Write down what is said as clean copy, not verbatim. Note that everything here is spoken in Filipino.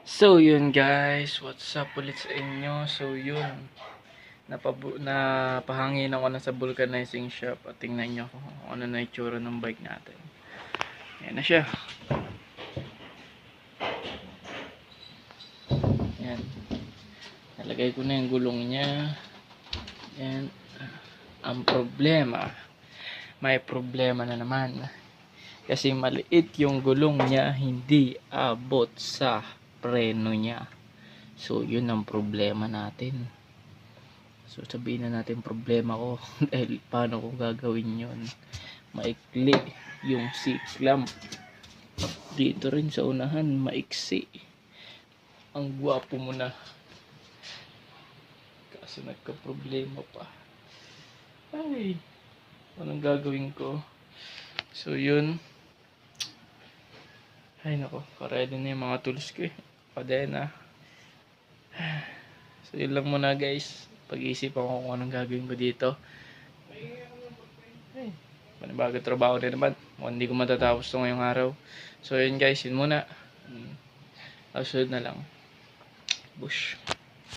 So yun guys, what's up ulit sa inyo. So yun, napahangin ako na sa vulcanizing shop at tingnan nyo kung ano na itsura ng bike natin. Ayan na siya. Ayan. Nalagay ko na yung gulong niya. Ayan. Ang problema, may problema na naman. Kasi maliit yung gulong niya, hindi abot sa preno niya. So yun ang problema natin. So sabihin na natin problema ko dahil paano ko gagawin yun. Maikli yung C-clamp. Dito rin sa unahan maiksi. Ang gwapo mo na. Kaso nagka problema pa. Ay, anong gagawin ko? So yun. Ay nako, ready na yung mga tools ko eh. Padena. So yun lang muna guys. Pag-iisipan ko kung anong gagawin ko dito. Ay, panibagong trabaho din naman. Hindi ko matatapos ito ngayong araw. So yun guys, yun muna. Susunod na lang. Bush.